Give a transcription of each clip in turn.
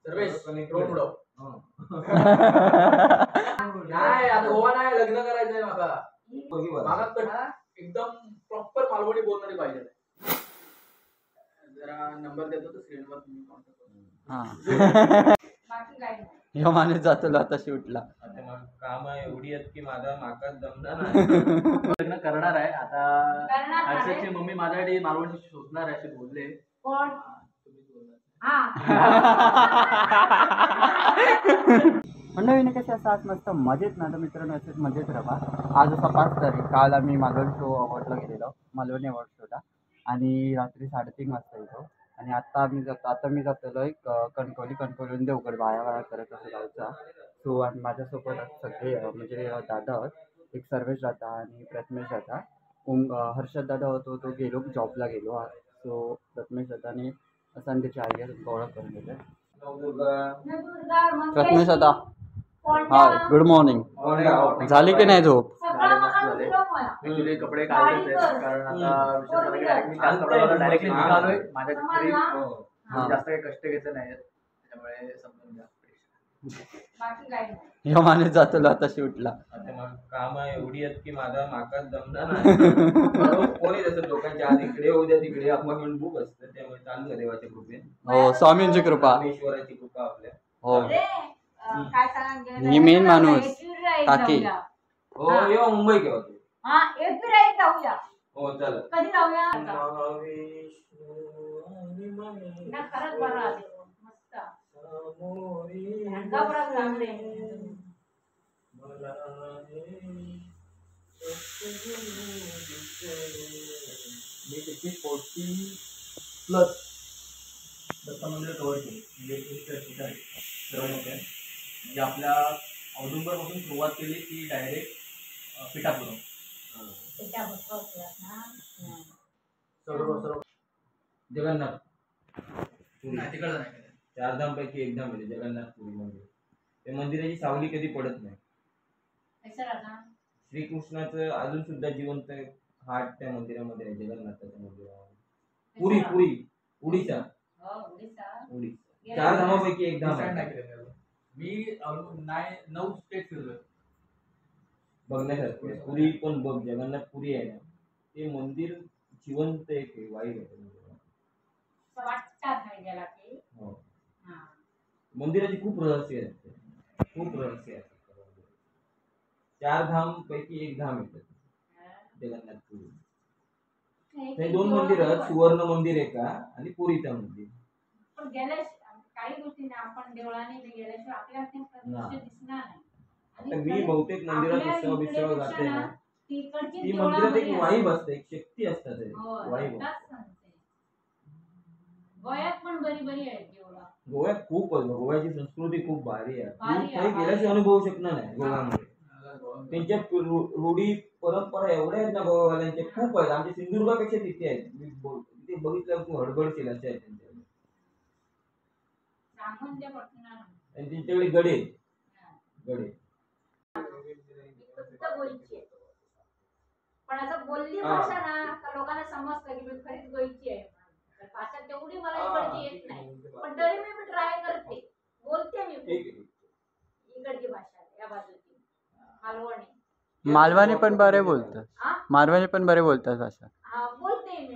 Sarvesh drone उडव. नाही आता गोवा नाही लग्न करायचंय माका एकदम प्रॉपर मालवणी बोलणारी पाहिजे. जरा नंबर देतो तर स्क्रीनवर तुम्ही कॉन्टॅक्ट करा. ह्यो माणूस जातो आता शूटला. आता मग काम एवढी आहेत की माझा माकाच जमणार नाही. लग्न करणार आहे आता. हर्षदची मम्मी माझ्यासाठी मालवणी शोधणार आहे असे बोलले. कोण? मंडळीने कसे असं आज मस्त मजेत ना तर मित्रांनो असेच मजेत राहा. आज असा 5 तारीख काल आम्ही मालवणी शो अवॉर्डला गेलेलो, मालवणी अवॉर्ड शोला, आणि रात्री 3:30 वाजता येतो. आणि आता मी जातलो एक कणकवलीहून देवगड वाया करत असं गावचा. सो आणि माझ्यासोबत सगळे म्हणजे दादा एक सर्वेश दादा आणि प्रथमेश दादा. हर्षद दादा होतो तो गेलो जॉबला गेलो. सो प्रथमेश दादाने संडेची आई आहे ओळख करून दिले. प्रथमेश दादा हाय, गुड मॉर्निंग. झाली की नाही झोप? ऍक्च्युली कपडे काढले कारण आता डायरेक्टली निघालोय माझ्या घरी. जास्त काही कष्ट घ्यायचे नाहीत त्यामुळे समजून घ्या. ह्यो माणूस जातो आता शूटला. आता मग काम एवढी आहेत की माझा माकाच जमणार नाही. कोणी जसं लोकांच्या आज इकडे उद्या तिकडे अपॉइंटमेंट बुक असतं त्यामुळे चालू आहे देवाच्या कृपेने. हो, स्वामींची कृपा, ईश्वराची कृपा आपल्या. हो. ही मेन माणूस काकी. हो येऊ मुंबई केव्हा तू? जाऊया. हो चल. कधी जाऊया? खरंच बरं मस्त. मी त्याची 40+ दत्त मंदिर कव्हर केली. म्हणजे आपल्या औदुंबर पासून सुरुवात केली ती डायरेक्ट पिठापुरम. जगन्नाथ तिकडं नाही. 4 धाम पैकी एक धाम म्हणजे जगन्नाथपुरी मंदिर. त्या मंदिराची सावली कधी पडत नाही. श्रीकृष्णाचं अजून सुद्धा जिवंत हाट त्या मंदिरामध्ये आहे, जगन्नाथाच्या मंदिरामध्ये. पुरी उडीसा. 4 धामापैकी एक धाम आहे. मी 9 स्टेट फिरलोय बघण्यासारखं. पुरी पण बघ, जगन्नाथपुरी आहे ना ते मंदिर जिवंत एक वाईब आहे. हो. मंदिराची खूप रहस्य आहे, खूप रहस्य आहे. 4 धाम पैकी एक धाम येतात जगन्नाथपुरी. हे 2 मंदिर आहेत, सुवर्ण मंदिर आहे का आणि पुरीचं मंदिर. काही गोष्टी आपण देवळाने गेल्याशिवाय आपल्या दिसणार नाही. मी बहुतेक मंदिरात उत्सव जाते ना ती मंदिरात एक वाईब असते, एक शक्ती असतात वाईब. गोव्यात पण बरी आहे देवळा. गोव्यात खूप आहे, गोव्याची संस्कृती खूप भारी आहे. तू काही गेल्याशिवाय अनुभवू शकणार नाही गोव्यामध्ये. त्यांच्या रूढी परंपरा एवढ्या आहेत ना गोव्यावाल्यांच्या, खूप आहेत. आमच्या सिंधुदुर्गापेक्षा तिथे आहेत. तिथे बघितलं तू हडबडशील असे आहेत त्यांच्याकडे. आणि त्यांच्याकडे गडे पण असं बोलली भाषा ना तर लोकांना समजतं की खरीच गोयची आहे. भाषा तेवढी मला इकडची येत नाही, पण तरी मी ट्राय करते, बोलते मी इकडची भाषा या बाजूची मालवणी पण बरे बोलतात. मालवणी पण बरे बोलतात भाषा.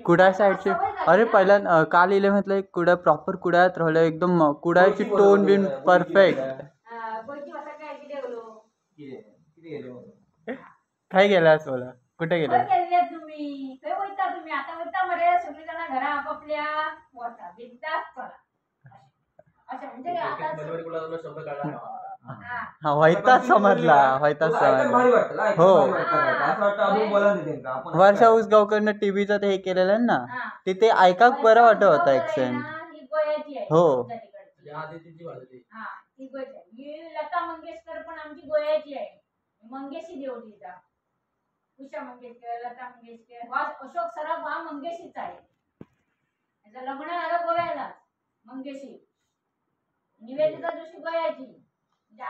कुडाळ साईडची. अरे पहिल्या काल इले म्हटलं एक कुडा प्रॉपर कुडाळ्यात राहिलं, एकदम कुडाळची टोन बिन परफेक्ट. काय गेलास बोला, कुठे गेला तुम्ही? आता बोलता मध्ये सगळी जण घरा आपापल्या वरता बिंदास करा असं म्हणजे हा व्हायताच समजला, व्हायताच समजला. हो, वर्षा उसगावकरनं टीव्हीचं ते हे केलेलं ना तिथे ऐका बरं वाटत होता ऍक्सेंट. हो, लता मंगेशकर पण आमची गोव्याची आहे. मंगेशी देवलीचा उषा मंगेशकर, लता मंगेशकर, अशोक सराफ हा मंगेशीचा आहे. त्याचं लग्न झालं गोव्याला मंगेशी. निवेदिता जोशी गोव्याची.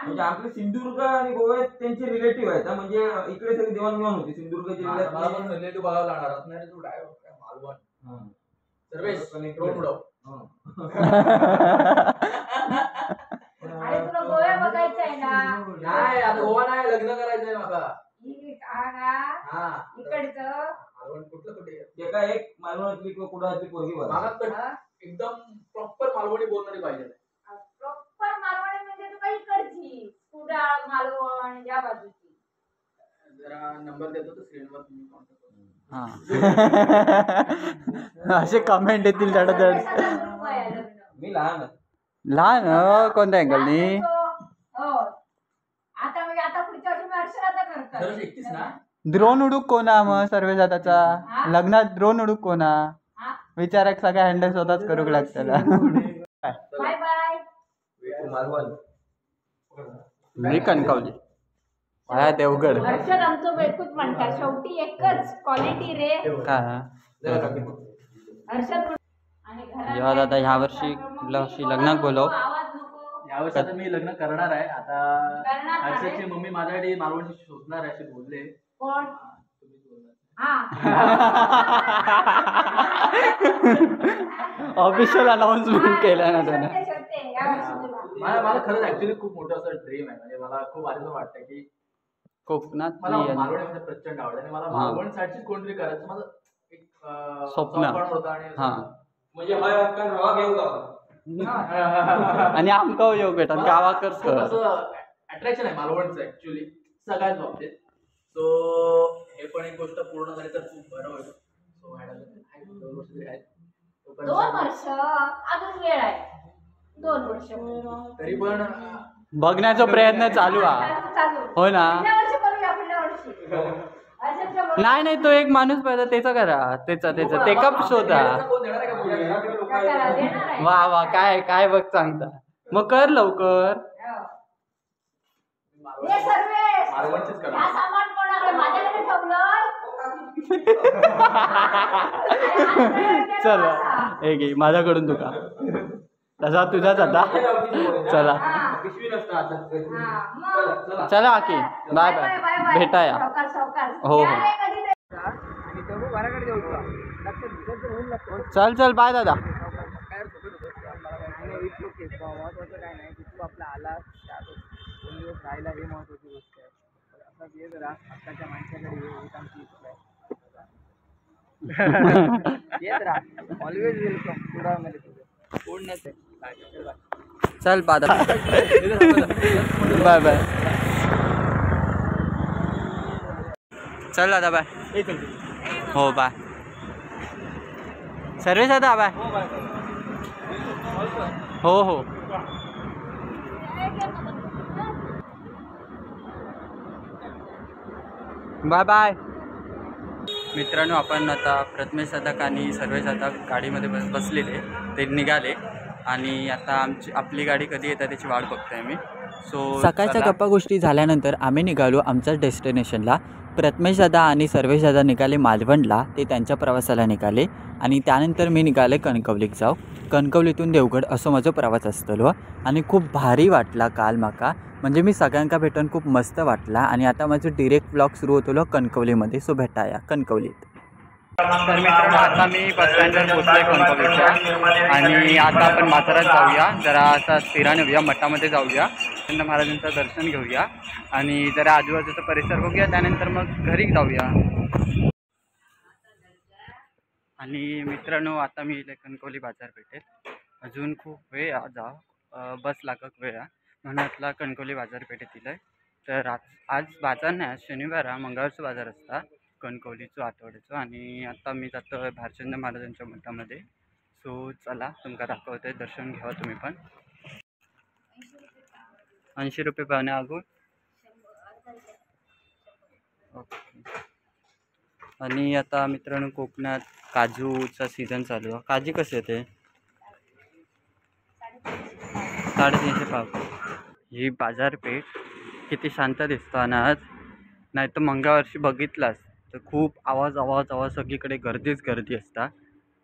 म्हणजे आपले सिंधुदुर्ग आणि गोवा त्यांचे रिलेटिव्ह आहेत. म्हणजे इकडे सगळी देवाणघेवाण होती. सिंधुदुर्गची रिलेटिव्ह बघायला लागणार नाही तू डायरेक्ट मालवण. सर्वेश ड्रोन उडव. एकदम प्रॉपर मालवणी बोलणारी पाहिजे. प्रॉपर मालवणी म्हणजे तू काही इकडची कुडाळ मालवण या बाजूची. जरा नंबर देतो तर स्क्रीनवर तुम्ही कॉन्टॅक्ट करा. असे कमेंट येतील धडधड. मी लहान लहान कोणत्या अँगलनी? आता म्हणजे आता पुढच्या वर्षी मी अक्षराचा करतात. 31 ना? ड्रोन उडूक कोणा मग सर्वे जाताचा लग्नात ड्रोन उडूक कोणा विचारक सगळ्या हँडल स्वतःच करूक लागतला. Bye bye. मालवण मी कणकवली पाया देवगड. हर्षद आमचं बेकूच म्हणतात शेवटी एकच क्वालिटी रे. हर्षद आणि जेव्हा दादा ह्या वर्षी लग्नात बोलव. यावर्षी आता मी लग्न करणार आहे. आता करणार आहे. हर्षदची मम्मी माझ्यासाठी मालवणी शोधणार आहे असे बोलले. कोण? तुम्ही बोलणार. ऑफिशियल अनाउन्समेंट केलं ना त्याने. मला खरंच ऍक्च्युली खूप मोठं असं ड्रीम आहे. म्हणजे मला खूप आधीच वाटतं की कोकणात मला मालवणी म्हणजे प्रचंड आवडतं आणि मला मालवण साईडचीच कोणतरी करायचं माझं एक स्वप्न होतं. आणि म्हणजे हय हक्कान रवा घेऊ का आणि आमका येऊ भेटत गावाकडच खूप असं अट्रॅक्शन आहे मालवणचं ऍक्च्युली सगळ्याच बाबतीत. सो हे पण एक गोष्ट पूर्ण झाली तर खूप बरं होईल. सो 2 वर्ष तरी आहेत. 2 वर्ष अजून वेळ आहे. 2 वर्ष तरी पण बघण्याचा प्रयत्न चालू आहे. हो ना. पुढल्या वर्षी करूया. पुढल्या वर्षी नाही तो एक माणूस पाहिजे त्याचा करा. त्याचा ते कप शोधा. वा वा काय बघ सांगता मग कर लवकर. हे सर्वे मालवणचीच करा. या सामान कोणाकडे माझ्याकडे ठेवलं. चला हे घे माझ्याकडून तुका तसा तुझाच आता. चला चला आकी बाय बाय भेटाया. हो हो चल बाय दादा. आपला आला 2 दिवस राहिला हे महत्वाची गोष्ट आहे. असं ये जरा आत्ताच्या माणसाकडे येत राहा. ऑलवेज वेलकम कुडाळमध्ये तुझं कोण नसेल. चल दादा बाय बाय. चल दादा बाय. हो बाय. सर्वे दादा बाय. हो हो बाय बाय. मित्रांनो आपण आता प्रथमेश साधक आणि सर्वे साधक गाडीमध्ये बसलेले ते निघाले आणि आता आपली गाडी कधी येतात त्याची वाट बघतोय मी. सो सकाळच्या गप्पा गोष्टी झाल्यानंतर आम्ही निघालो आमच्या डेस्टिनेशनला. प्रथमेश दादा आणि सर्वेश दादा निघाले मालवणला. ते त्यांच्या प्रवासाला निघाले आणि त्यानंतर मी निघाले कणकवलीत जाऊ. कणकवलीतून देवगड असं माझा प्रवास असतलो आणि खूप भारी वाटला काल माका. म्हणजे मी सगळ्यांका भेटून खूप मस्त वाटला आणि आता माझं डिरेक्ट ब्लॉग सुरू होतो कणकवलीमध्ये. सो भेटाया कणकवलीत. तर मित्रांनो आता मी बस स्टँडवर पोहोचलो आहे कणकवलीच्या आणि आता आपण बाजारात जाऊया. जरा असा फिरायला येऊया मठामध्ये जाऊया. संत महाराजांचं दर्शन घेऊया आणि जरा आजूबाजूचा परिसर बघूया. त्यानंतर मग घरी जाऊया. आणि मित्रांनो आता मी इथे कणकवली बाजारपेठेत. अजून खूप वेळ बस लागत वेळ म्हणून कणकवली बाजारपेठेत आहे. तर आज बाजार नाही शनिवार मंगळवारचं बाजार असता कणकवलीचं आठवड्याचं. आणि आता मी जातो भारचंद्र महाराजांच्या मठामध्ये. सो चला तुमका दाखवतोय दर्शन घ्यावा तुम्ही पण. 80 रुपये पावणे अगो. ओके. आणि आता मित्रांनो कोकणात काजूचा सीझन चालू आहे. काजू कसे येते 350 पाव. ही बाजारपेठ किती शांत दिसतो ना आज. नाही तर मंगळवारची बघितलास तर खूप आवाज सगळीकडे गर्दीच गर्दी असता.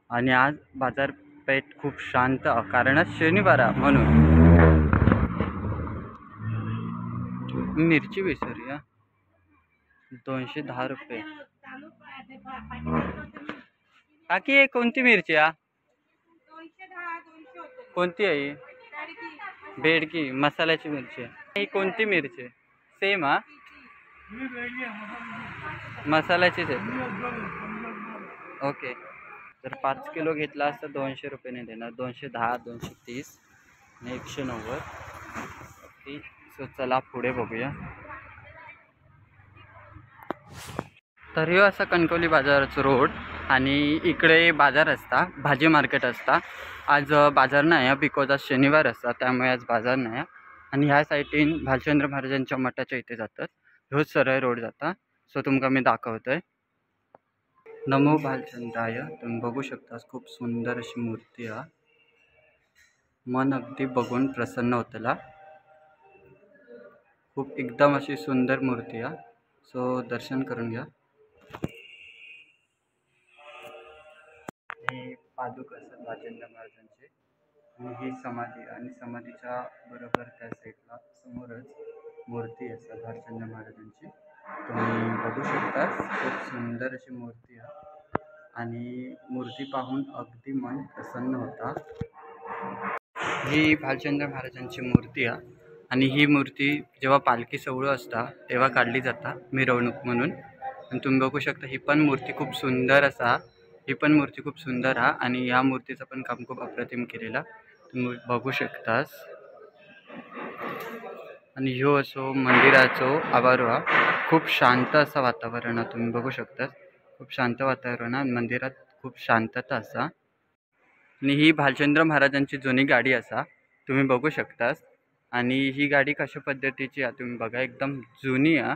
आणि आज बाजारपेठ खूप शांत कारण आज शनिवार म्हणून. मिरची विसरूया 210 रुपये. काकी कोणती मिरची कोणती आहे? बेडकी मसाल्याची मिरची. ही कोणती मिरची? सेम मसाल्याचीच आहे. ओके जर 5 किलो घेतला असता 200 रुपये देणार, 210, 230 आणि 190. ओके, सो चला पुढे बघूया. तर ह्यो असा कणकवली बाजाराचा रोड आणि इकडे बाजार असता, भाजी मार्केट असता. आज बाजार नाही बिकॉज आज शनिवार असता, त्यामुळे आज बाजार नाही. आणि ह्या साईडीन भालचंद्र महाराजांच्या मठाच्या इथे जातात. ह्योच सरळ रोड जाता. सो तुमका मी दाखवतोय. नमो भालचंद्राय. तुम्ही बघू शकता खूप सुंदर अशी मूर्ती आहे. मन अगदी बघून प्रसन्न होतला. खूप एकदम अशी सुंदर मूर्ती आहे. सो दर्शन करून घ्या. हे पादुक असतात भालचंद्र महाराजांचे आणि ही समाधी आणि समाधीच्या बरोबर त्या साईडला समोरच मूर्ती असतात भालचंद्र महाराजांची. तुम्ही बघू शकता खूप सुंदर अशी मूर्ती आहे आणि मूर्ती पाहून अगदी मन प्रसन्न होता. ही भालचंद्र महाराजांची मूर्ती आहे आणि ही मूर्ती जेव्हा पालखी सोहळा असता तेव्हा काढली जाता मिरवणूक म्हणून. आणि तुम्ही बघू शकता ही पण मूर्ती खूप सुंदर असा. ही पण मूर्ती खूप सुंदर आहे आणि या मूर्तीचं पण काम खूप अप्रतिम केलेला तुम्ही बघू शकतास. आणि ह्यो असो मंदिराचो आवारो हा. खूप शांत असं वातावरण आहे. तुम्ही बघू शकता खूप शांत वातावरण आहे. मंदिरात खूप शांतता असा. आणि ही भालचंद्र महाराजांची जुनी गाडी असा तुम्ही बघू शकतास. आणि ही गाडी कशा पद्धतीची आहे तुम्ही बघा, एकदम जुनी आहे.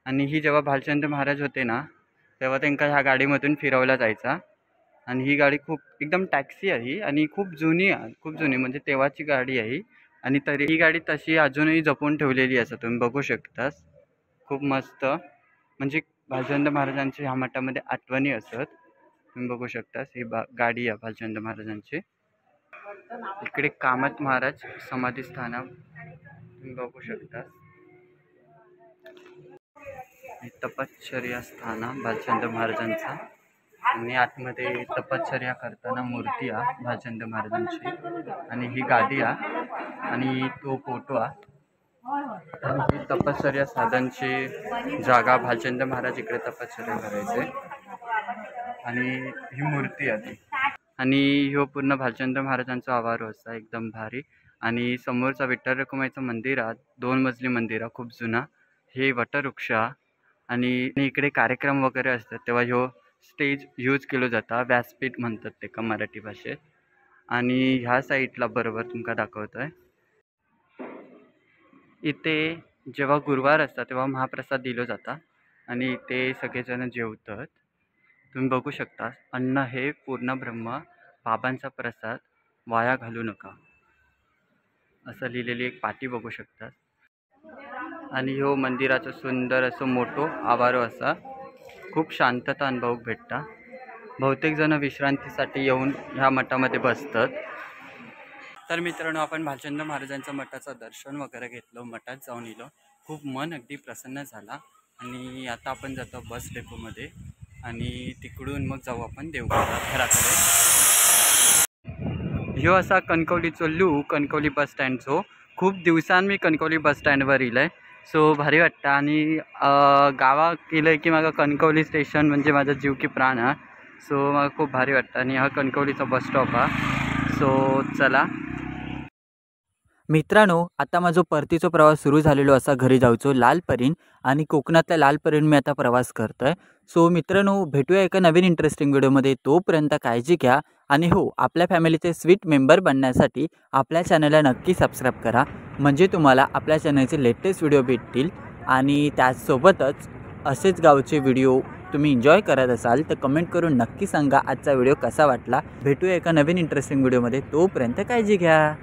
आणि ही जेव्हा भालचंद्र महाराज होते ना तेव्हा त्यांना ह्या गाडीमधून फिरवला जायचा. आणि ही गाडी खूप एकदम टॅक्सी आहे आणि खूप जुनी आहे, खूप जुनी म्हणजे तेव्हाची गाडी आहे. आणि तरी ही गाडी तशी अजूनही जपून ठेवलेली असं तुम्ही बघू शकतास. खूप मस्त म्हणजे भालचंद्र महाराजांच्या ह्या मठामध्ये आठवणी असत. तुम्ही बघू शकतास ही गाडी आहे भालचंद्र महाराजांची. इकडे कामत महाराज समाधी स्थान तुम्ही बघू शकतास. तपश्चर्या स्थान भालचंद्र महाराजांचा आणि आतमध्ये तपश्चर्या करताना मूर्ती आहे भालचंद्र महाराजांची. आणि ही गादी आहे आणि तो फोटो आहे. ही तपश्चर्या साधनची जागा भालचंद्र महाराज इकडे तपश्चर्या करायचे. आणि ही मूर्ती आहे आणि ह्यो पूर्ण भालचंद्र महाराजांचा आवारो असा एकदम भारी. आणि समोरचा विठ्ठल रखुमाईचं मंदिर आहे, 2 मजली मंदिर आहे, खूप जुना. हे वटवृक्ष आणि इकडे कार्यक्रम वगैरे असतात तेव्हा ह्यो स्टेज यूज केलं जाता. व्यासपीठ म्हणतात ते का मराठी भाषेत. आणि ह्या साईडला बरोबर तुमका दाखवतोय इथे जेव्हा गुरुवार असतात तेव्हा महाप्रसाद दिला जाता आणि इथे सगळेजण जेवतात. तुम्ही बघू शकता अन्न हे पूर्ण ब्रह्म, बाबांचा प्रसाद, वाया घालू नका असं लिहिलेली एक पाटी बघू शकता. आणि ह्यो मंदिराचं सुंदर असं मोठो आवारो असा. खूप शांतता अनुभव भेटता. बहुतेक जण विश्रांतीसाठी येऊन ह्या मठामध्ये बसतात. तर मित्रांनो आपण भालचंद्र महाराजांच्या मठाचं दर्शन वगैरे घेतलं, मठात जाऊन येलो. खूप मन अगदी प्रसन्न झाला. आणि आता आपण जातो बस डेपोमध्ये आणि तिकडून मग जाऊ आपण देवगडला घराकडे. ह्यो असा कणकवलीचो लूक कणकवली बस स्टँडचो. खूप दिवसांनी मी कणकवली बस स्टँडवर येलं. सो भारी वाटतं. आणि गावात गेलं की माझं कणकवली स्टेशन म्हणजे माझा जीव की प्राण आहे. सो मला खूप भारी वाटतं. आणि हा कणकवलीचा बस स्टॉप आहे. सो चला मित्रांनो, आता माझा परतीचा प्रवास सुरू झालेलो असा घरी जाऊचो लालपरीन. आणि कोकणातल्या लालपरीन मी आता प्रवास करतोय. सो मित्रांनो भेटूया एका नवीन इंटरेस्टिंग व्हिडिओमध्ये. तोपर्यंत काळजी घ्या. आणि हो, आपल्या फॅमिलीचे स्वीट मेंबर बनण्यासाठी आपल्या चॅनलला नक्की सबस्क्राईब करा म्हणजे तुम्हाला आपल्या चॅनलचे लेटेस्ट व्हिडिओ भेटतील. आणि त्याचसोबतच असेच गावचे व्हिडिओ तुम्ही एन्जॉय करत असाल तर कमेंट करून नक्की सांगा आजचा व्हिडिओ कसा वाटला. भेटूया एका नवीन इंटरेस्टिंग व्हिडिओमध्ये. तोपर्यंत काळजी घ्या.